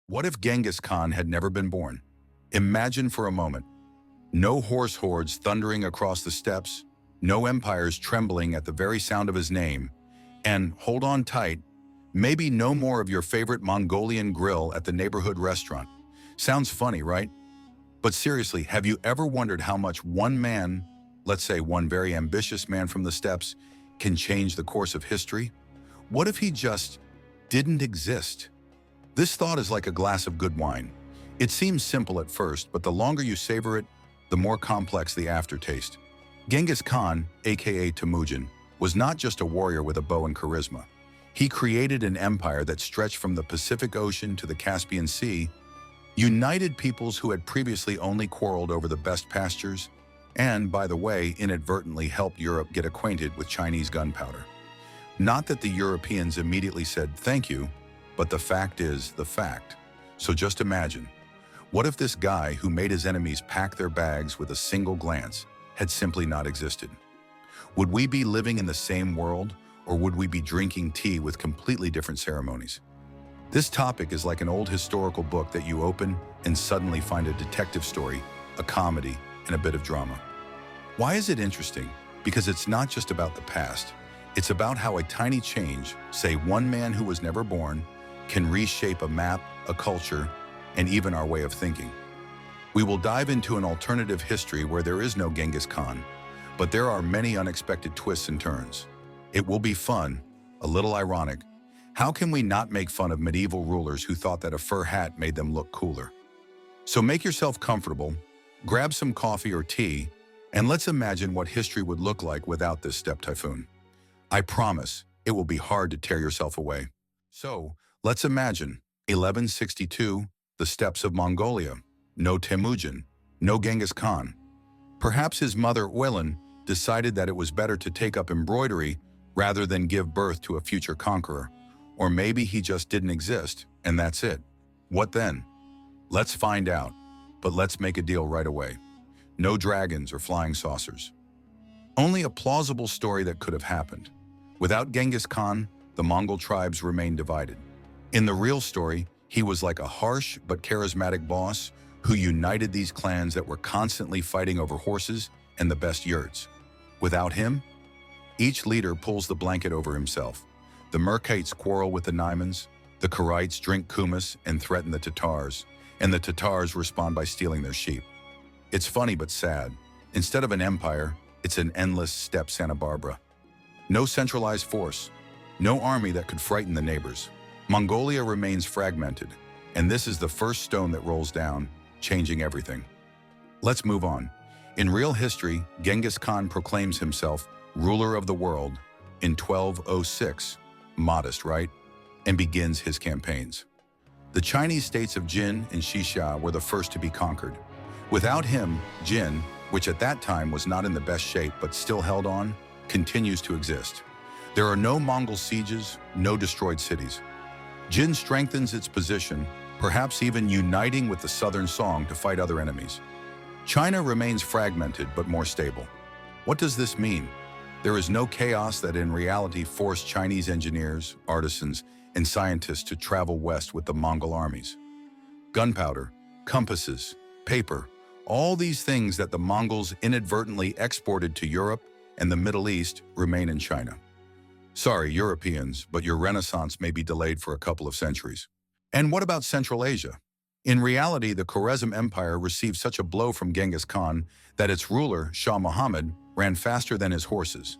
What if Genghis Khan had never been born? Imagine for a moment. No horse hordes thundering across the steppes, no empires trembling at the very sound of his name, and, hold on tight, maybe no more of your favorite Mongolian grill at the neighborhood restaurant. Sounds funny, right? But seriously, have you ever wondered how much one man, let's say one very ambitious man from the steppes, can change the course of history? What if he just didn't exist? This thought is like a glass of good wine. It seems simple at first, but the longer you savor it, the more complex the aftertaste. Genghis Khan, aka Temujin, was not just a warrior with a bow and charisma. He created an empire that stretched from the Pacific Ocean to the Caspian Sea, united peoples who had previously only quarreled over the best pastures, and, by the way, inadvertently helped Europe get acquainted with Chinese gunpowder. Not that the Europeans immediately said thank you, but the fact is the fact. So just imagine, what if this guy who made his enemies pack their bags with a single glance had simply not existed? Would we be living in the same world, or would we be drinking tea with completely different ceremonies? This topic is like an old historical book that you open and suddenly find a detective story, a comedy, and a bit of drama. Why is it interesting? Because it's not just about the past. It's about how a tiny change, say one man who was never born, can reshape a map, a culture, and even our way of thinking. We will dive into an alternative history where there is no Genghis Khan, but there are many unexpected twists and turns. It will be fun, a little ironic. How can we not make fun of medieval rulers who thought that a fur hat made them look cooler? So make yourself comfortable, grab some coffee or tea, and let's imagine what history would look like without this steppe typhoon. I promise, it will be hard to tear yourself away. So, let's imagine 1162, the steppes of Mongolia. No Temujin, no Genghis Khan. Perhaps his mother, Uelin, decided that it was better to take up embroidery rather than give birth to a future conqueror. Or maybe he just didn't exist, and that's it. What then? Let's find out, but let's make a deal right away. No dragons or flying saucers. Only a plausible story that could have happened. Without Genghis Khan, the Mongol tribes remained divided. In the real story, he was like a harsh but charismatic boss who united these clans that were constantly fighting over horses and the best yurts. Without him, each leader pulls the blanket over himself. The Merkites quarrel with the Naimans, the Karites drink kumis and threaten the Tatars, and the Tatars respond by stealing their sheep. It's funny but sad. Instead of an empire, it's an endless steppe Santa Barbara. No centralized force, no army that could frighten the neighbors. Mongolia remains fragmented, and this is the first stone that rolls down, changing everything. Let's move on. In real history, Genghis Khan proclaims himself ruler of the world in 1206, modest, right? And begins his campaigns. The Chinese states of Jin and Xixia were the first to be conquered. Without him, Jin, which at that time was not in the best shape but still held on, continues to exist. There are no Mongol sieges, no destroyed cities. Jin strengthens its position, perhaps even uniting with the Southern Song to fight other enemies. China remains fragmented but more stable. What does this mean? There is no chaos that in reality forced Chinese engineers, artisans, and scientists to travel west with the Mongol armies. Gunpowder, compasses, paper, all these things that the Mongols inadvertently exported to Europe and the Middle East remain in China. Sorry, Europeans, but your Renaissance may be delayed for a couple of centuries. And what about Central Asia? In reality, the Khwarezm Empire received such a blow from Genghis Khan that its ruler, Shah Muhammad, ran faster than his horses.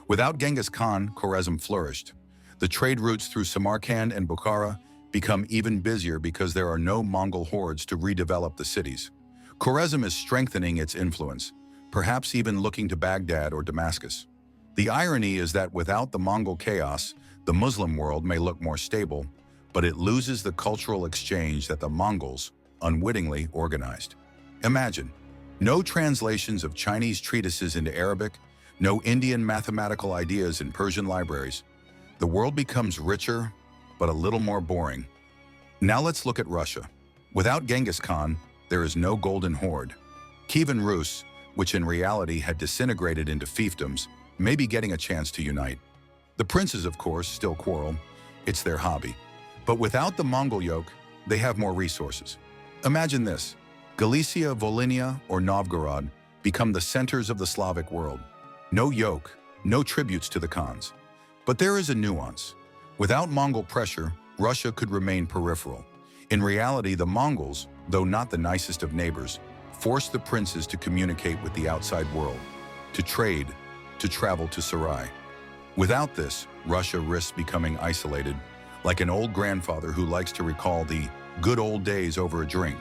Without Genghis Khan, Khwarezm flourished. The trade routes through Samarkand and Bukhara become even busier because there are no Mongol hordes to redevelop the cities. Khwarezm is strengthening its influence, perhaps even looking to Baghdad or Damascus. The irony is that without the Mongol chaos, the Muslim world may look more stable, but it loses the cultural exchange that the Mongols unwittingly organized. Imagine, no translations of Chinese treatises into Arabic, no Indian mathematical ideas in Persian libraries. The world becomes richer, but a little more boring. Now let's look at Russia. Without Genghis Khan, there is no Golden Horde. Kievan Rus, which in reality had disintegrated into fiefdoms, may be getting a chance to unite. The princes, of course, still quarrel. It's their hobby. But without the Mongol yoke, they have more resources. Imagine this: Galicia, Volhynia, or Novgorod become the centers of the Slavic world. No yoke, no tributes to the Khans. But there is a nuance. Without Mongol pressure, Russia could remain peripheral. In reality, the Mongols, though not the nicest of neighbors, forced the princes to communicate with the outside world, to trade, to travel to Sarai. Without this, Russia risks becoming isolated, like an old grandfather who likes to recall the good old days over a drink.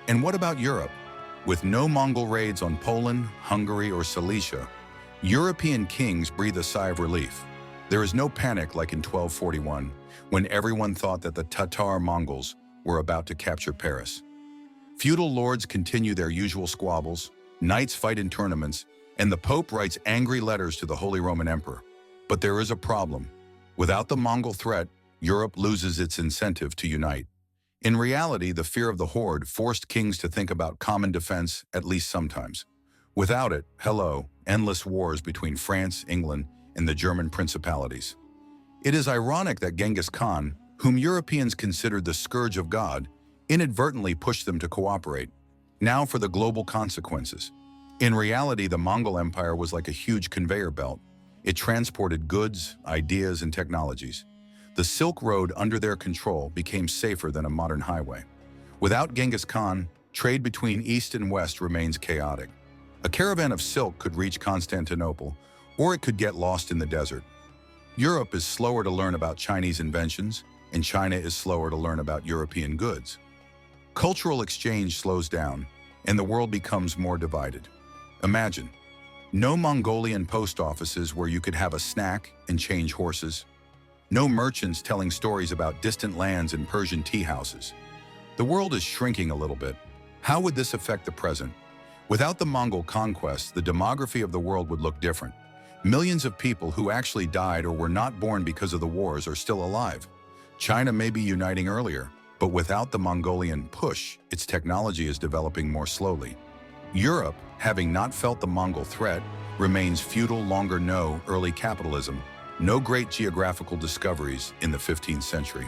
And what about Europe? With no Mongol raids on Poland, Hungary, or Silesia, European kings breathe a sigh of relief. There is no panic like in 1241, when everyone thought that the Tatar Mongols were about to capture Paris. Feudal lords continue their usual squabbles, knights fight in tournaments, and the Pope writes angry letters to the Holy Roman Emperor. But there is a problem. Without the Mongol threat, Europe loses its incentive to unite. In reality, the fear of the horde forced kings to think about common defense, at least sometimes. Without it, endless wars between France, England, and the German principalities. It is ironic that Genghis Khan, whom Europeans considered the scourge of God, inadvertently pushed them to cooperate. Now for the global consequences. In reality, the Mongol Empire was like a huge conveyor belt. It transported goods, ideas, and technologies. The Silk Road under their control became safer than a modern highway. Without Genghis Khan, trade between East and West remains chaotic. A caravan of silk could reach Constantinople, or it could get lost in the desert. Europe is slower to learn about Chinese inventions, and China is slower to learn about European goods. Cultural exchange slows down, and the world becomes more divided. Imagine, no Mongolian post offices where you could have a snack and change horses. No merchants telling stories about distant lands and Persian tea houses. The world is shrinking a little bit. How would this affect the present? Without the Mongol conquest, the demography of the world would look different. Millions of people who actually died or were not born because of the wars are still alive. China may be uniting earlier, but without the Mongolian push, its technology is developing more slowly. Europe, having not felt the Mongol threat, remains feudal early capitalism. No great geographical discoveries in the 15th century.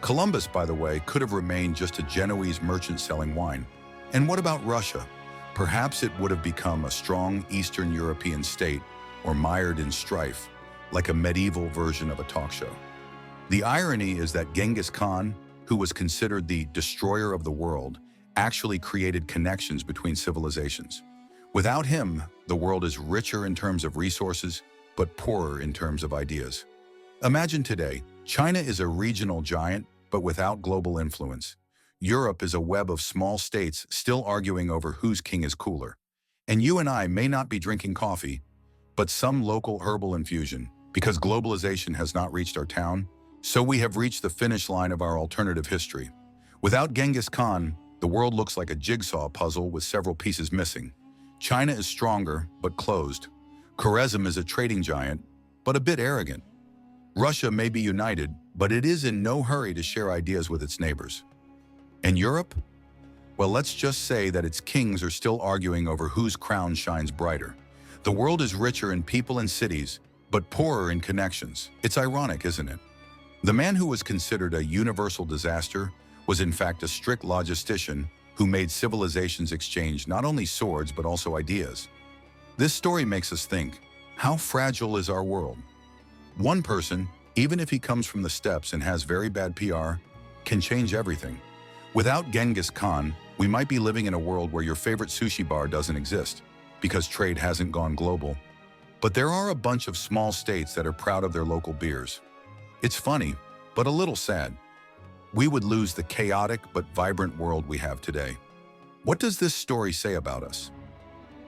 Columbus, by the way, could have remained just a Genoese merchant selling wine. And what about Russia? Perhaps it would have become a strong Eastern European state or mired in strife, like a medieval version of a talk show. The irony is that Genghis Khan, who was considered the destroyer of the world, actually created connections between civilizations. Without him, the world is richer in terms of resources, but poorer in terms of ideas. Imagine today, China is a regional giant, but without global influence. Europe is a web of small states still arguing over whose king is cooler. And you and I may not be drinking coffee, but some local herbal infusion, because globalization has not reached our town, so we have reached the finish line of our alternative history. Without Genghis Khan, the world looks like a jigsaw puzzle with several pieces missing. China is stronger, but closed. Khwarezm is a trading giant, but a bit arrogant. Russia may be united, but it is in no hurry to share ideas with its neighbors. And Europe? Well, let's just say that its kings are still arguing over whose crown shines brighter. The world is richer in people and cities, but poorer in connections. It's ironic, isn't it? The man who was considered a universal disaster was in fact a strict logistician who made civilizations exchange not only swords but also ideas. This story makes us think, how fragile is our world? One person, even if he comes from the steppes and has very bad PR, can change everything. Without Genghis Khan, we might be living in a world where your favorite sushi bar doesn't exist, because trade hasn't gone global. But there are a bunch of small states that are proud of their local beers. It's funny, but a little sad. We would lose the chaotic but vibrant world we have today. What does this story say about us?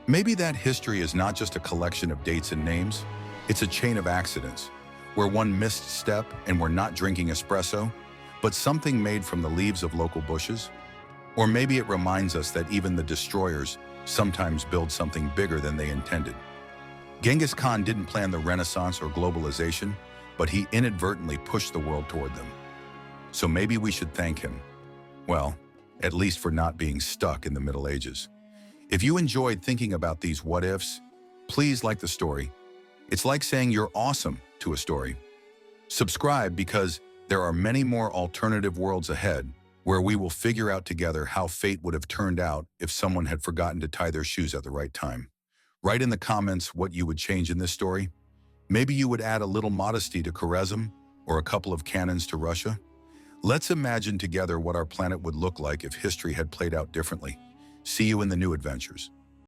Maybe that history is not just a collection of dates and names, it's a chain of accidents, where one missed step and we're not drinking espresso, but something made from the leaves of local bushes? Or maybe it reminds us that even the destroyers sometimes build something bigger than they intended. Genghis Khan didn't plan the Renaissance or globalization, but he inadvertently pushed the world toward them. So maybe we should thank him. Well, at least for not being stuck in the Middle Ages. If you enjoyed thinking about these what-ifs, please like the story. It's like saying you're awesome to a story. Subscribe because there are many more alternative worlds ahead, where we will figure out together how fate would have turned out if someone had forgotten to tie their shoes at the right time. Write in the comments what you would change in this story. Maybe you would add a little modesty to Khwarezm or a couple of cannons to Russia. Let's imagine together what our planet would look like if history had played out differently. See you in the new adventures.